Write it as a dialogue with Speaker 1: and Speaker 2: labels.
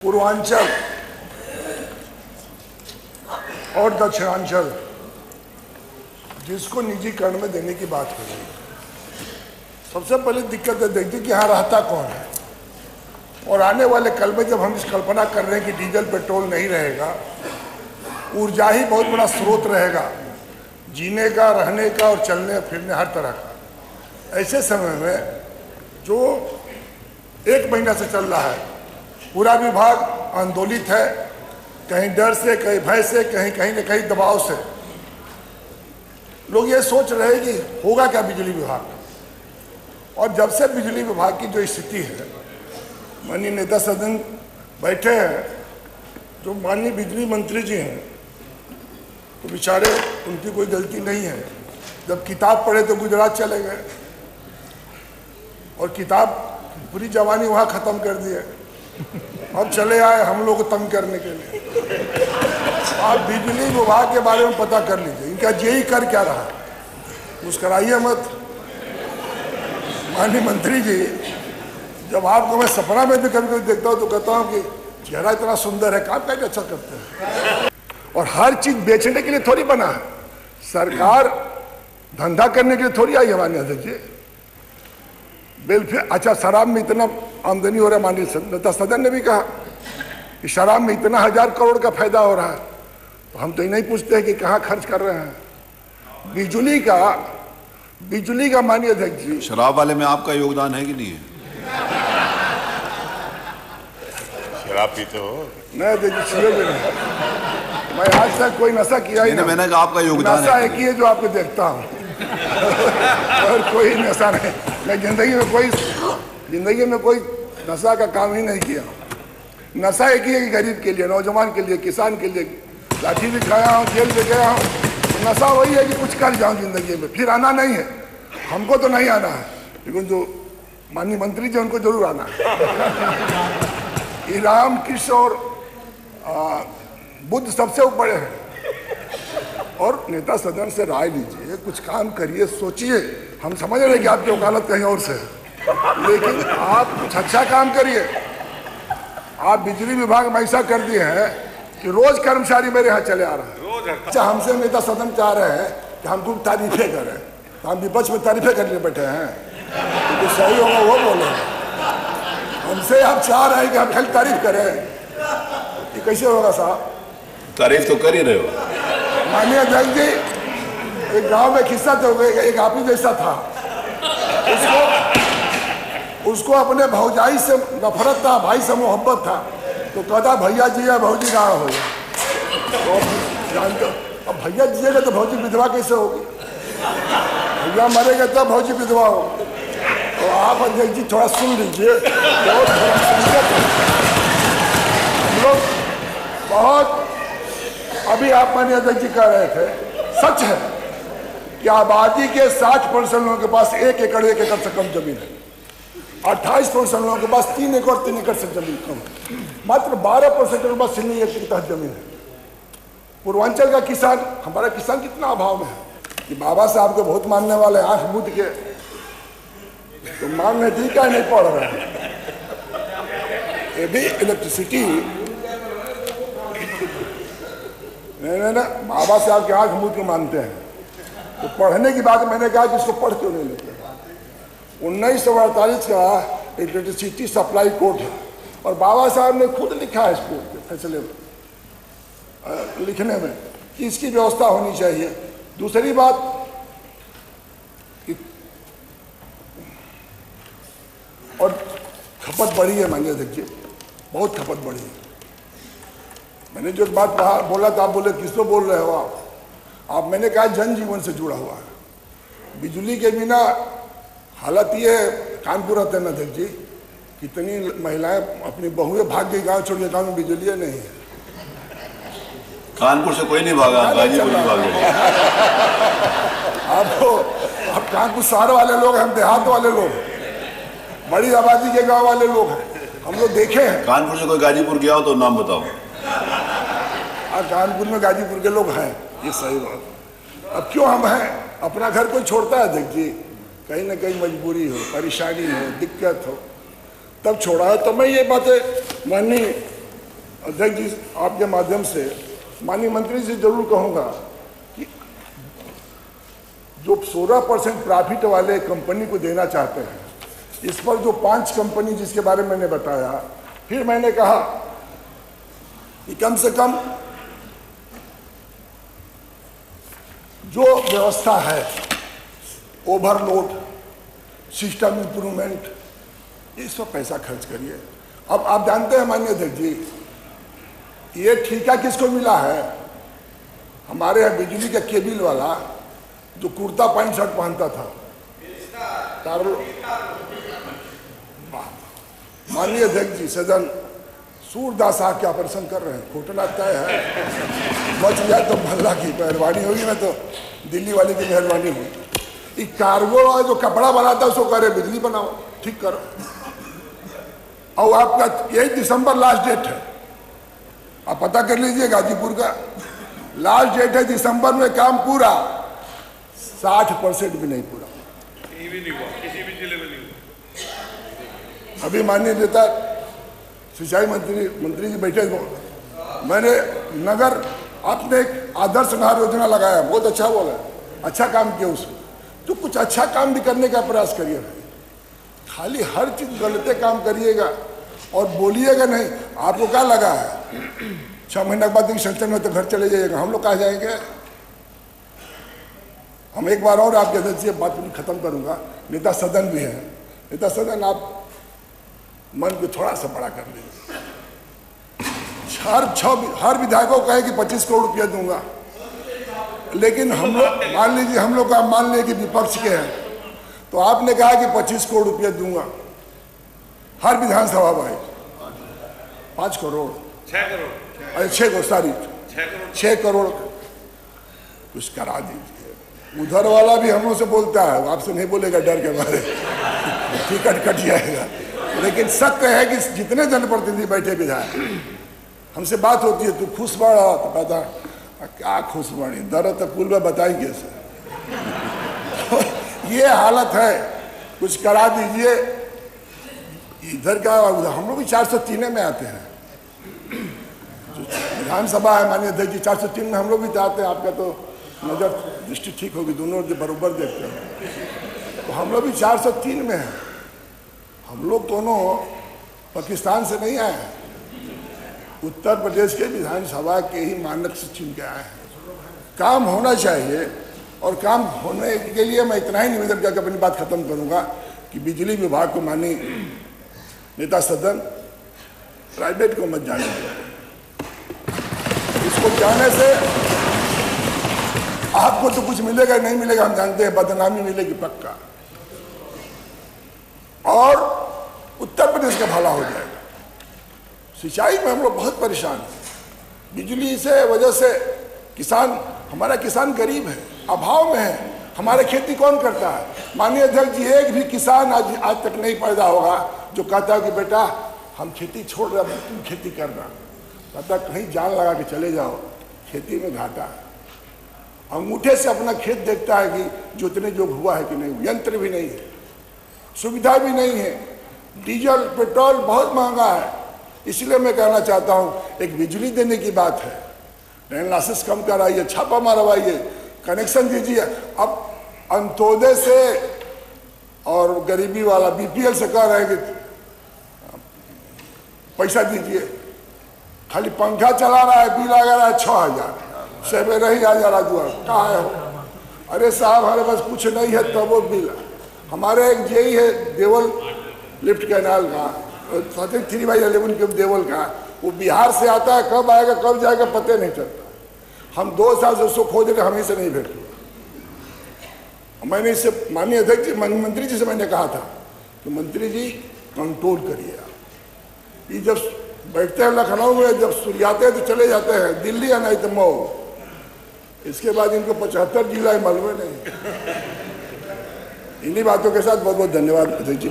Speaker 1: पूर्वांचल और दक्षिणांचल जिसको निजीकरण में देने की बात हो रही है, सबसे पहले दिक्कत है देखिए कि यहाँ रहता कौन है। और आने वाले कल में जब हम इस कल्पना कर रहे हैं कि डीजल पेट्रोल नहीं रहेगा, ऊर्जा ही बहुत बड़ा स्रोत रहेगा जीने का, रहने का और चलने फिरने हर तरह का, ऐसे समय में जो 1 महीना से चल रहा है, पूरा विभाग आंदोलित है, कहीं डर से, कहीं भय से, कहीं न कहीं दबाव से। लोग ये सोच रहे हैं कि होगा क्या बिजली विभाग। और जब से बिजली विभाग की जो स्थिति है, माननीय नेता सदन बैठे हैं, जो माननीय बिजली मंत्री जी हैं, तो बेचारे उनकी कोई गलती नहीं है। जब किताब पढ़े तो गुजरात चले गए और किताब पूरी जवानी वहाँ ख़त्म कर दिए, अब चले आए हम लोग को तंग करने के लिए। आप बिजली विभाग के बारे में पता कर लीजिए, इनका जेई कर क्या रहा। मुस्कराइए मत माननीय मंत्री जी, जब आपको मैं सपना में भी कभी कभी देखता हूँ तो कहता हूँ कि चेहरा इतना सुंदर है, काम कैसे अच्छा करते हैं। और हर चीज बेचने के लिए थोड़ी बना है, सरकार धंधा करने के लिए थोड़ी आई है। माननीय अध्यक्ष जी, वेलफेयर, अच्छा शराब में इतना आमदनी हो रहा है, माननीय नेता सदन ने भी कहा कि शराब में इतना 1000 करोड़ का फायदा हो रहा है, तो हम तो ये नहीं पूछते हैं कि कहाँ खर्च कर रहे हैं। बिजली का माननीय अध्यक्ष जी,
Speaker 2: शराब वाले में आपका योगदान है कि नहीं है?
Speaker 3: शराब पीते हो?
Speaker 1: नहीं देखिए, मैं आज तक कोई नशा किया ही नहीं।
Speaker 2: मैंने कहा आपका योगदान
Speaker 1: नशा एक ही है जो आपको देखता हूँ और कोई नशा नहीं। मैं जिंदगी में कोई नशा का काम ही नहीं किया। नशा एक ही है कि गरीब के लिए, नौजवान के लिए, किसान के लिए। लाठी भी खाया हूँ, जेल भी गया हूँ। नशा वही है कि कुछ कर जाऊँ जिंदगी में, फिर आना नहीं है। हमको तो नहीं आना है, लेकिन जो माननीय मंत्री जी उनको जरूर आना है। राम कृष्ण और बुद्ध सबसे बड़े हैं। और नेता सदन से राय लीजिए, कुछ काम करिए, सोचिए। हम समझ रहे हैं कि आपकी वकालत कहीं और से है, लेकिन आप कुछ अच्छा काम करिए। आप बिजली विभाग में ऐसा कर दिए हैं कि रोज कर्मचारी मेरे यहाँ चले आ रहे हैं। अच्छा, हमसे नेता सदन चाह रहे हैं कि हमको तारीफें करें, तो हम विपक्ष में तारीफें करने बैठे हैं। तो सही होगा वो बोले, हमसे आप चाह रहे हैं कि हम खाली तारीफ करें, ये कैसे होगा साहब?
Speaker 2: तारीफ तो कर ही रहे हो।
Speaker 1: माननीय अध्यक्ष जी, एक गांव में किस्सा तो एक आप ही जैसा था, उसको अपने भौजाई से नफरत था, भाई से मोहब्बत था, तो कहता भैया जी या भौजी गाँव हो गया। तो जानते हो, अब भैया जिएगा तो भौजी विधवा कैसे होगी? भैया मरेगा तब भौजी विधवा होगी। तो आप अध्यक्ष जी थोड़ा सुन लीजिए। हम लोग बहुत, अभी आप माननीय अध्यक्ष जी कह रहे थे, सच है कि आबादी के 60% लोगों के पास 1 एकड़ से कम जमीन है। 28% लोगों के पास 3 एकड़ से जमीन कम है। मात्र 12% लोगों के पास सीनी एकड़ के तहत जमीन है। पूर्वांचल का किसान, हमारा किसान कितना अभाव में है कि बाबा साहब को बहुत मानने वाले आंख बूझ के तो मानने ठीक है, नहीं पढ़ रहे हैं। ये भी इलेक्ट्रिसिटी नहीं, बाबा साहब के आंख बूझ के मानते हैं। तो पढ़ने की बात मैंने कहा कि इसको पढ़ क्यों नहीं लेते। 1948 का इलेक्ट्रिसिटी सप्लाई कोड है और बाबा साहब ने खुद लिखा है इसको फैसले में, लिखने में, कि इसकी व्यवस्था होनी चाहिए। दूसरी बात कि और खपत बढ़ी है माननीय अध्यक्ष जी, बहुत खपत बढ़ी है। मैंने जो बात बोला था, आप बोले किसको बोल रहे हो आप? मैंने कहा जनजीवन से जुड़ा हुआ है। बिजली के बिना हालत ये है, कानपुर रहते हैं अध्यक्ष जी, कितनी महिलाएं अपनी बहुएं भाग गई गाँव छोड़ के, गाँव में बिजली नहीं है।
Speaker 2: कानपुर से कोई नहीं भागा, गाजीपुर नहीं भागे।
Speaker 1: अब कानपुर शहर वाले लोग हैं, हम देहात वाले लोग, बड़ी आबादी के गांव वाले लोग हैं, हम लोग देखे हैं।
Speaker 2: कानपुर से कोई गाजीपुर गया हो तो नाम बताओ।
Speaker 1: कानपुर में गाजीपुर के लोग हैं, ये सही बात। अब क्यों हम हैं, अपना घर कोई छोड़ता है अध्यक्ष जी? कहीं ना कहीं मजबूरी हो, परेशानी हो, दिक्कत हो, तब छोड़ा है। तो मैं ये बातें माननीय अध्यक्ष जी, आपके माध्यम से माननीय मंत्री से जरूर कहूंगा कि जो 16% प्रॉफिट वाले कंपनी को देना चाहते हैं, इस पर जो 5 कंपनी जिसके बारे में मैंने बताया, फिर मैंने कहा कि कम से कम जो व्यवस्था है, ओवरलोड, सिस्टम इंप्रूवमेंट, इस पर पैसा खर्च करिए। अब आप जानते हैं माननीय अध्यक्ष जी, ये ठेका किसको मिला है? हमारे यहाँ बिजली का केबिल वाला जो कुर्ता पैंट शर्ट पहनता था, माननीय अध्यक्ष जी, सदन सूरदास आग के ऑपरेशन कर रहे हैं, घोटाला तय है, बच जाए तो भल्ला की मेहरबानी होगी, ना तो दिल्ली वाले की मेहरबानी होगी। कार्गो वाला जो कपड़ा बनाता है उसको कह रहे बिजली बनाओ, ठीक करो। और आपका 1 दिसंबर लास्ट डेट है, आप पता कर लीजिए, गाजीपुर का लास्ट डेट है दिसंबर में, काम पूरा 60% भी नहीं पूरा, किसी भी जिले में नहीं हुआ। अभी माननीय नेता सिंचाई मंत्री जी बैठे, मैंने नगर आपने एक आदर्श नहर योजना लगाया, बहुत अच्छा बोला, अच्छा काम किया उसमें। तो कुछ अच्छा काम भी करने का प्रयास करिए भाई, खाली हर चीज गलते काम करिएगा और बोलिएगा नहीं। आपको क्या लगा है 6 महीने के बाद सेंटर में तो घर चले जाइएगा, हम लोग कहाँ जाएंगे? हम एक बार और आपके अध्यक्ष से बात खत्म करूंगा, नेता सदन भी है, नेता सदन आप मन को थोड़ा सा बड़ा कर लीजिए। हर विधायकों को कहे कि 25 करोड़ रुपया दूंगा, लेकिन हम लोग मान लीजिए, हम लोग का मान लें कि विपक्ष के हैं, तो आपने कहा कि 25 करोड़ रुपया दूंगा हर विधानसभा भाई, 5 करोड़ 6 करोड़, अरे 6 करोड़, सॉरी 6 करोड़ कुछ करा दीजिए। उधर वाला भी हम लोग से बोलता है, आपसे नहीं बोलेगा डर के मारे, टिकट कट जाएगा। लेकिन सत्य है कि जितने जनप्रतिनिधि बैठे विधायक, हमसे बात होती है, तू खुश बढ़ा, तो कहता क्या खुश बढ़ी, दर्द तो पुल में बताएंगे सर। ये हालत है, कुछ करा दीजिए। इधर का हम लोग भी 403 में आते हैं, विधानसभा है माननीय अध्यक्ष जी, 403 में हम लोग भी चाहते हैं। आपका तो नजर दृष्टि ठीक होगी, दोनों बराबर देखते हैं, तो हम लोग भी 403 में हैं। हम लोग दोनों पाकिस्तान से नहीं आए हैं, उत्तर प्रदेश के विधानसभा के ही मानक से चुन के आए हैं। काम होना चाहिए, और काम होने के लिए मैं इतना ही निवेदन करके अपनी बात खत्म करूंगा कि बिजली विभाग को मानी नेता सदन प्राइवेट को मत जाने दो। इसको जाने से आपको तो कुछ मिलेगा नहीं मिलेगा हम जानते हैं, बदनामी मिलेगी पक्का, और उत्तर प्रदेश का भला हो जाएगा। सिंचाई में हम लोग बहुत परेशान हैं, बिजली से वजह से किसान, हमारा किसान गरीब है, अभाव में है। हमारे खेती कौन करता है? माननीय अध्यक्ष जी, एक भी किसान आज तक नहीं पैदा होगा जो कहता है कि बेटा हम खेती छोड़ रहे हैं, तुम खेती करना। कहता कहीं जान लगा के चले जाओ, खेती में घाटा है। अंगूठे से अपना खेत देखता है कि जोतने जोग हुआ है कि नहीं। यंत्र भी नहीं है, सुविधा भी नहीं है, डीजल पेट्रोल बहुत महंगा है। इसलिए मैं कहना चाहता हूँ, एक बिजली देने की बात है, एनालिसिस कम कराइए, छापा मारवाइए, कनेक्शन दीजिए। अब अंत्योदय से और गरीबी वाला बीपीएल से कह रहे हैं कि पैसा दीजिए, खाली पंखा चला रहा है, बिल आ रहा है 6000, सवेरे ही आ जा रहा दुआ, कहाँ है हो? अरे साहब हमारे पास कुछ नहीं है तब वो बिल। हमारे एक जेई है देवल लिफ्ट कैनाल का, 3/11 के देवल का, वो बिहार से आता है, कब आएगा कब जाएगा पता नहीं चलता। हम 2 साल से उसको खोज रहे, हमें से नहीं भेटे। मैंने इससे माननीय अध्यक्ष जी, मंत्री जी से मैंने कहा था कि मंत्री जी कंट्रोल करिए। ये जब बैठते हैं लखनऊ में, जब सुरियाते हैं तो चले जाते हैं दिल्ली या नहीं तो मऊ। इसके बाद इनको 75 जिला मालूम नहीं। इन्हीं बातों के साथ बहुत बहुत धन्यवाद अध्यक्ष जी।